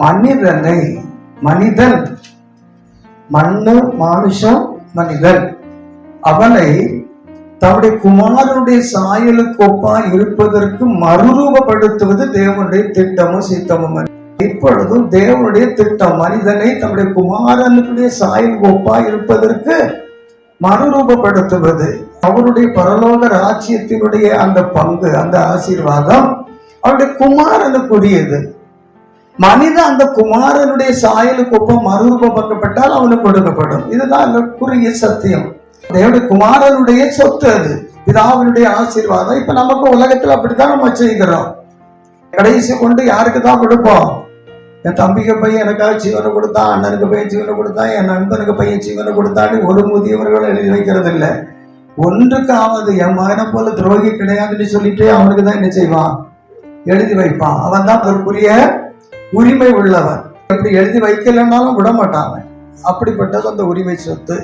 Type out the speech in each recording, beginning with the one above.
மனிதனை, மனிதன் மண்ணு மாமிஷம் மனிதன், அவனை தம்முடைய குமாரனுடைய சாயலுக்கு ஒப்பா இருப்பதற்கு மறுரூபப்படுத்துவது தேவனுடைய திட்டமும் சித்தமும். இப்பொழுதும் தேவனுடைய திட்டம் மனிதனை தம்முடைய குமாரனுடைய சாயலுக்கு ஒப்பா இருப்பதற்கு மறுரூபப்படுத்துவது. அவருடைய பரலோக ராஜ்யத்தினுடைய அந்த பங்கு, அந்த ஆசீர்வாதம் அவருடைய குமாரனுக்குரியது. மனிதன் அந்த குமாரனுடைய சாயலுக்கு ஒப்பம் மறுரூபமாக்கப்பட்டால் அவனுக்கு கொடுக்கப்படும். இதுதான் அந்த குறுகிய சத்தியம். தேவனுடைய குமாரனுடைய சொத்து, அது பிதாவினுடைய ஆசீர்வாதம். இப்ப நமக்கு உலகத்துல அப்படித்தான் நம்ம செய்கிறோம். கடைசி கொண்டு யாருக்கு தான் கொடுப்போம்? என் தம்பிக்கு பையன் எனக்காக ஜீவனை கொடுத்தான், அண்ணனுக்கு பையன் ஜீவனை கொடுத்தான், என் நண்பனுக்கு பையன் ஜீவனை கொடுத்தான்னு ஒரு முதியவர்கள் எழுதி வைக்கிறது இல்லை. ஒன்றுக்காவது என் மகனை போல துரோகி கிடையாதுன்னு சொல்லிட்டு அவனுக்கு தான் என்ன செய்வான்? எழுதி வைப்பான். அவன் தான் அதற்குரிய உரிமை உள்ளவன். அப்படி எழுதி வைக்கலன்னாலும் விட மாட்டான். அப்படிப்பட்டது அந்த உரிமை சொத்து.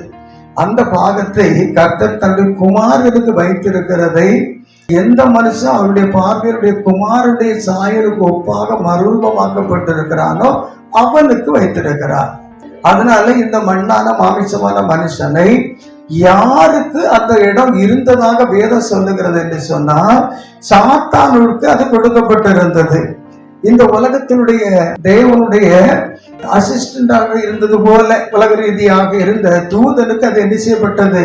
அந்த பாகத்தை கர்த்தர் தன்னுடைய குமாரனுக்கு வைத்திருக்கிறதை எந்த மனுஷன் அவருடைய பார்வையுடைய குமாரனுடைய சாயலுக்கு ஒப்பாக மறுரூபமாக்கப்பட்டிருக்கிறானோ அவனுக்கு வைத்திருக்கிறார். அதனால இந்த மண்ணான மாமிசமான மனுஷனை யாருக்கு அந்த இடம் இருந்ததாக வேதம் சொல்லுகிறது என்று சொன்னால், சாத்தானுக்கு அது கொடுக்கப்பட்டிருந்தது. இந்த உலகத்தினுடைய தேவனுடைய அசிஸ்டண்டாக இருந்தது போல உலக ரீதியாக இருந்த தூதனுக்கு அது என்ன செய்யப்பட்டது?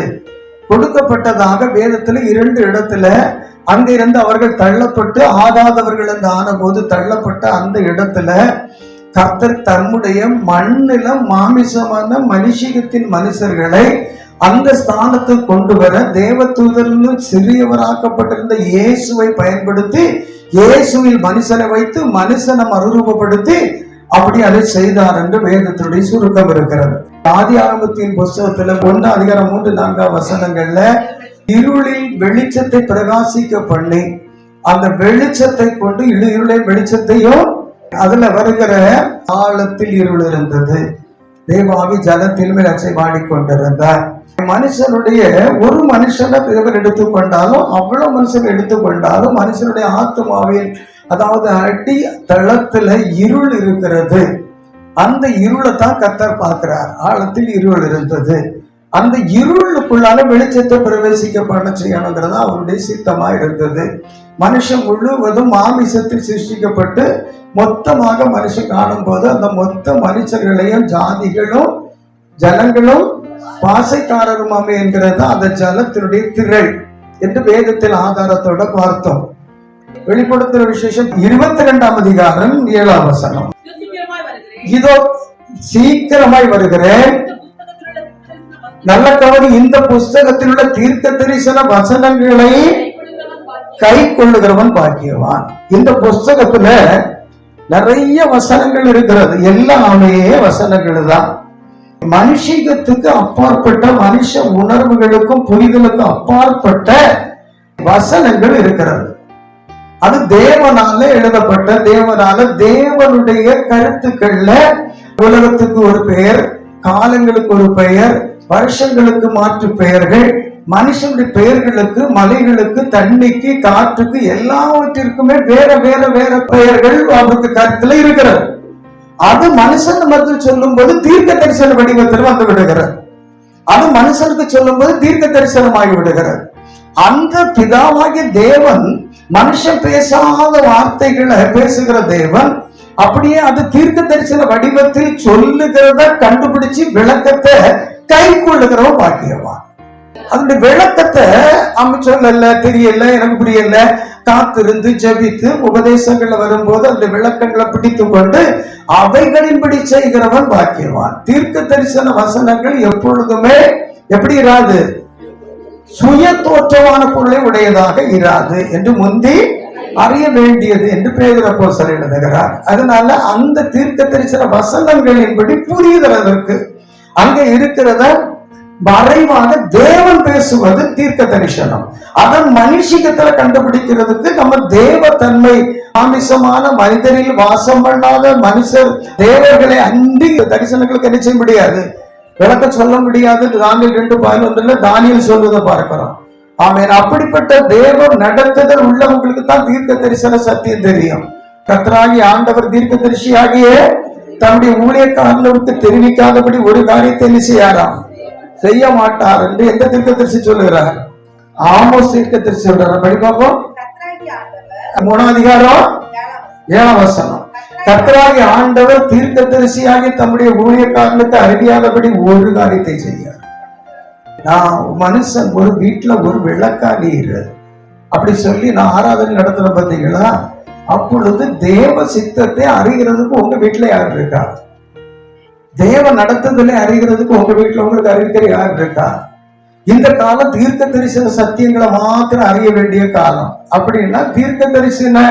கொடுக்கப்பட்டதாக வேதத்துல 2 இடத்துல அங்கிருந்து அவர்கள் தள்ளப்பட்டு ஆகாதவர்கள் என்று ஆன போது தள்ளப்பட்ட அந்த இடத்துல கர்த்தர் தம்முடைய மண்ணில மாமிசமான மனுஷிகத்தின் மனுஷர்களை அந்த ஸ்தானத்துக்கு கொண்டு வர தேவ தூதரிலும் சிறியவராக்கப்பட்டிருந்த இயேசுவை பயன்படுத்தி இயேசுவில் மனுஷனை வைத்து மனுஷனை மறுரூபப்படுத்தி அப்படி அதை செய்தார் என்று வேதத்தினுடைய சுருக்கம் இருக்கிறது. ஆதி ஆகமத்தின் புஸ்தகத்துல 1 அதிகாரம் 3-4 வசனங்கள்ல இருளில் வெளிச்சத்தை பிரகாசிக்க பண்ணி அந்த வெளிச்சத்தை கொண்டு இருளை வெளிச்சத்தையும் அதுல வருகிற ஆழத்தில் இருள் இருந்தது. தேவாவி ஜலத்தில் மேல் அச்சை வாடிக்கொண்டிருந்தார். மனுஷனுடைய ஒரு மனுஷனை தேவன் எடுத்துக்கொண்டாலும் அவ்வளவு மனுஷன் எடுத்துக்கொண்டாலும் மனுஷனுடைய ஆத்மாவில் அதாவது அடி தளத்துல இருள் இருக்கிறது. அந்த இருளை தான் கர்த்தர் பார்க்கிறார். ஆழத்தில் இருள் இருந்தது. அந்த இருளுக்குள்ளால வெளிச்சத்தை பிரவேசிக்க பண்ண செய்யணுங்கிறதா அவருடைய சித்தமா இருந்தது. மனுஷன் முழுவதும் மாமிசத்தில் சிருஷ்டிக்கப்பட்டு மொத்தமாக மனுஷன் காணும் போது அந்த மொத்த மனுஷர்களையும் ஜாதிகளும் ஜனங்களும் பாசைக்காரருமாமே என்கிறது அந்த ஜலத்தினுடைய திரள் என்று வேதத்தில் ஆதாரத்தோட பார்த்தோம். வெளிப்படுத்துற விசேஷம் 22 அதிகாரம் 7 வசனம். இதோ சீக்கிரமாய் வருகிறேன், நல்ல கவனி, இந்த புஸ்தகத்தில் உள்ள தீர்க்க தரிசன வசனங்களை கை கொள்ளுகிறவன் பாக்கியவான். இந்த புஸ்தகத்துல நிறைய வசனங்கள் இருக்கிறது. எல்லாமே வசனங்கள் தான். மனுஷத்துக்கு அப்பாற்பட்ட மனுஷ உணர்வுகளுக்கும் புரிதலுக்கும் அப்பாற்பட்ட வசனங்கள் இருக்கிறது. அது தேவனால எழுதப்பட்ட தேவனால தேவனுடைய கருத்துக்கள்ல உலகத்துக்கு ஒரு பெயர், காலங்களுக்கு ஒரு பெயர், வருஷங்களுக்கு மாற்று பெயர்கள், மனுஷனுடைய பெயர்களுக்கு, மலைகளுக்கு, தண்ணிக்கு, காற்றுக்கு எல்லாவற்றிற்குமே வேற வேற வேற பெயர்கள் அவருக்கு கருத்துல இருக்கிறது. அது மனுஷன் மத்தியில் சொல்லும் போது தீர்க்க தரிசன வடிவத்தில் வந்து விடுகிறது. அது மனுஷனுக்கு சொல்லும் போது தீர்க்க தரிசனமாகி விடுகிறது. அந்த பிதாவாகிய தேவன் மனுஷன் பேசாத வார்த்தைகளை பேசுகிற தேவன் அப்படியே அது தீர்க்க தரிசன வடிவத்தில் சொல்லுகிறத கண்டுபிடிச்சு விளக்கத்தை கை கொள்ளுகிறவன் பாக்கியவான். அதனுடைய விளக்கத்தை சொல்லல, தெரியல, எனக்கு புரியல, காத்திருந்து ஜெபித்து உபதேசங்கள்ல வரும்போது அந்த விளக்கங்களை பிடித்து கொண்டு அவைகளின்படி செய்கிறவன் பாக்கியவான். தீர்க்க தரிசன வசனங்கள் எப்பொழுதுமே எப்படி இராது? சுய தோற்றமான பொருளை உடையதாக இராது என்று முந்தி அறிய வேண்டியது என்று பேதுரு அப்போஸ்தலர் எழுதுகிறார். அதனால அந்த தீர்க்க தரிசன வசனங்களின்படி புரிகிறதற்கு அங்க இருக்கிறத மறைவாக தேவன் பேசுவது தீர்க்க தரிசனம். அதன் மனுஷிகத்துல கண்டுபிடிக்கிறதுக்கு நம்ம தேவ தன்மை மாமிசமான மனிதரில் வாசம் பண்ணாத மனுஷர் தேவர்களை அன்றி தரிசனங்களுக்கு என்ன செய்ய முடியாது, விளக்க சொல்ல முடியாது. தானியேல் 2:11 தானியேல் சொல்வதை பார்க்கிறோம். ஆமென். அப்படிப்பட்ட தேவ நடத்துதல் உள்ளவங்களுக்கு தான் தீர்க்க தரிசன சத்தியம் தெரியும். கர்த்தராகிய ஆண்டவர் தீர்க்க தரிசியாகிய தன்னுடைய ஊழியக்காரர்களுக்கு தெரிவிக்காதபடி ஒரு காரியத்தை என்ன செய்யாராம், செய்ய மாட்டார் என்று எந்த தீர்க்கதரிசி சொல்லுகிறார்? ஆமோஸ் தீர்க்கதரிசி சொல்றார். படிப்பாப்போம் 3ஆம் அதிகாரம் 7ஆம் வசனம். கர்த்தராகிய ஆண்டவர் தீர்க்கதரிசியாகி தம்முடைய ஊழியக்காரர்களுக்கு அறிவியாதபடி ஒரு காரியத்தை செய்யார். நான் மனுஷன் ஒரு வீட்டுல ஒரு விளக்காளி அப்படி சொல்லி நான் ஆராதனை நடத்துற பார்த்தீங்களா? அப்பொழுது தேவ சித்தத்தை அறிகிறதுக்கு உங்க வீட்டுல யார் இருக்கா? தேவ நடத்துதலை அறிகிறதுக்கு உங்க வீட்டுல உங்களுக்கு அறிவிக்கிற யார் இருக்கா? இந்த காலம் தீர்க்க தரிசன சத்தியங்களை மாத்திரம் அறிய வேண்டிய காலம். அப்படின்னா தீர்க்க தரிசன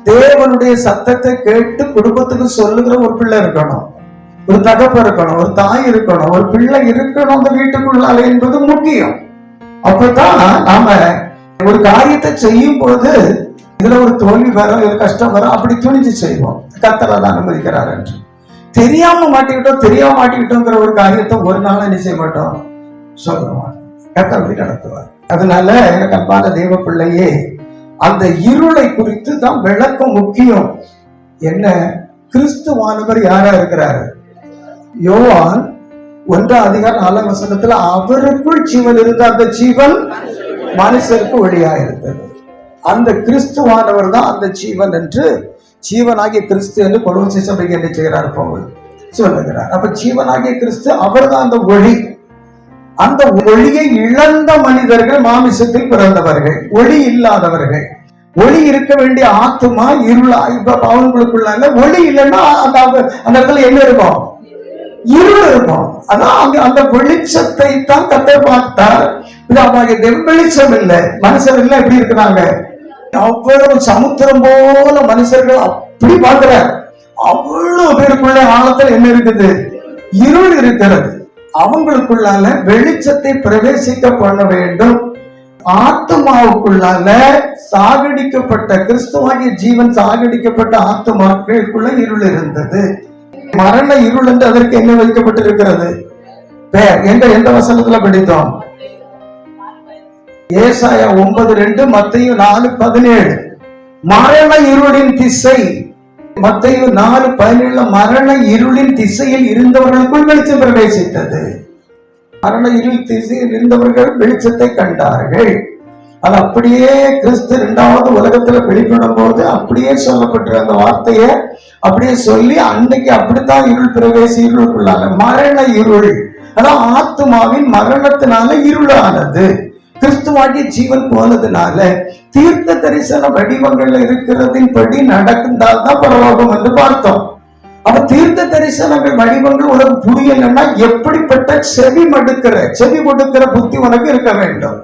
தேவனுடைய சத்தத்தை கேட்டு குடும்பத்துக்கு சொல்லுகிற ஒரு பிள்ளை இருக்கணும், ஒரு தகப்ப இருக்கணும், ஒரு தாய் இருக்கணும், ஒரு பிள்ளை இருக்கணும் அந்த வீட்டுக்குள்ளால என்பது முக்கியம். அப்பதான் நாம ஒரு காரியத்தை செய்யும் போது இதுல ஒரு தோல்வி வரும், ஒரு கஷ்டம் வரும், அப்படி துணிஞ்சு செய்வோம். கர்த்தர் அதை அனுமதிக்கிறார் என்று. தெரியாம மாட்டிக்கிட்டோங்கிற ஒரு காரியத்தை ஒரு நாள் என்ன செய்ய மாட்டோம், சொல்ல மாட்டோம். கர்த்தர் அப்படி நடத்துவார். அதனால எனக்கு அன்பான தேவ பிள்ளையே, அந்த இருளை குறித்து தான் விளக்கம் முக்கியம். என்ன, கிறிஸ்துவானவர் யாரா இருக்கிறாரு? யோவான் 1ஆம் அதிகாரம் 4ஆம் வசனத்துல அவருக்குள் ஜீவன் இருந்த அந்த ஜீவன் மனுஷருக்கு ஒளியா இருந்தது. அந்த கிறிஸ்துவானவர் தான் அந்த ஜீவன் என்று, ஜீவனாகிய கிறிஸ்து என்று கொலோசை சபைக்கு என்ன செய்கிறார் பவுல் சொல்லுகிறார். அப்ப ஜீவனாகிய கிறிஸ்து அவர் தான் அந்த ஒளி. அந்த ஒளியை இழந்த மனிதர்கள் மாமிசத்தில் பிறந்தவர்கள், ஒளி இல்லாதவர்கள். ஒளி இருக்க வேண்டிய ஆத்துமா இருளா இப்ப அவங்களுக்குள்ள ஒளி இல்லைன்னா அந்த இடத்துல என்ன இருக்கும், இருள் இருக்கும். அதான் அந்த வெளிச்சத்தை தான் கர்த்தர் பார்த்தார். வெளிச்சம் இல்லை, மனுஷர் எல்லாம் எப்படி இருக்கிறாங்க, அவ்வளவு சமுத்திரம் போல மனுஷர்கள் அப்படி பார்க்கிறார். அவ்வளவு பேருக்குள்ள ஆழத்தில் என்ன இருக்குது, இருள் இருக்கிறது. அவங்களுக்குள்ளால வெளிச்சத்தை பிரவேசிக்க பண்ண வேண்டும். ஆத்மாவுக்குள்ளால சாகடிக்கப்பட்ட கிறிஸ்துவாகிய ஜீவன் சாகடிக்கப்பட்ட ஆத்மாக்களுக்குள்ள இருள் இருந்தது. மரண இருள் என்று அதற்கு என்ன வைக்கப்பட்டிருக்கிறது பேர்? எந்த வசனத்துல படித்தோம்? ஏசாயா 9:2, மத்தேயு 4:17. மரண இருளின் திசை. மத்தேயு 4:17 மரண இருளின் திசையில் இருந்தவர்களுக்குள் வெளிச்சம் பிரவேசித்தது. மரண இருள் திசையில் இருந்தவர்கள் வெளிச்சத்தை கண்டார்கள். அது அப்படியே கிறிஸ்து 2வது உலகத்துல வெளிப்படும் போது அப்படியே சொல்லப்பட்ட அந்த வார்த்தையை அப்படியே சொல்லி அன்னைக்கு அப்படித்தான் இருள் பிரவேசி இருளுக்குள்ளால மரண இருள், அதான் ஆத்மாவின் மரணத்தினால இருளானது. கிறிஸ்துவாகிய ஜீவன் போனதுனால தீர்க்க தரிசன வடிவங்கள்ல இருக்கிறதின் படி நடந்தால் தான் பரலோகம் என்று பார்த்தோம். அப்ப தீர்க்க தரிசனங்கள் வடிவங்கள் உனக்கு புரியலன்னா எப்படிப்பட்ட செவி கொடுக்கிற புத்தி உனக்கு இருக்க வேண்டும்.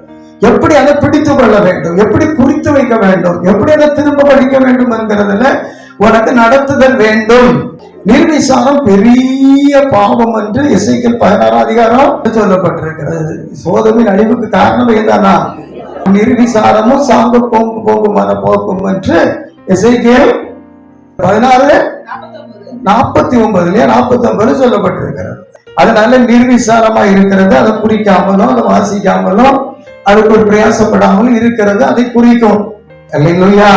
எப்படி அதை பிடித்து கொள்ள வேண்டும், எப்படி குறித்து வைக்க வேண்டும், எப்படி அதை திரும்ப படிக்க வேண்டும் என்கிறதுல உனக்கு நடத்துதல் வேண்டும். நிர்விசாரம் பெரிய பாவம் என்று எசேக்கியேல் 16ஆம் அதிகாரம் சொல்லப்பட்டிருக்கிறது. சோதோமின் அழிவுக்கு காரணம் ஏதானா, நிர்விசாரமும் சாங்க போகுமான போக்கும் என்று எசேக்கியேல் 16:49 சொல்லப்பட்டிருக்கிறது. அதனால நிர்விசாரமா இருக்கிறது, அதை குறிக்காமலும் அதை வாசிக்காமலும் அதுக்கு ஒரு பிரயாசப்படாமலும் இருக்கிறது அதை குறிக்கும். அல்லேலூயா.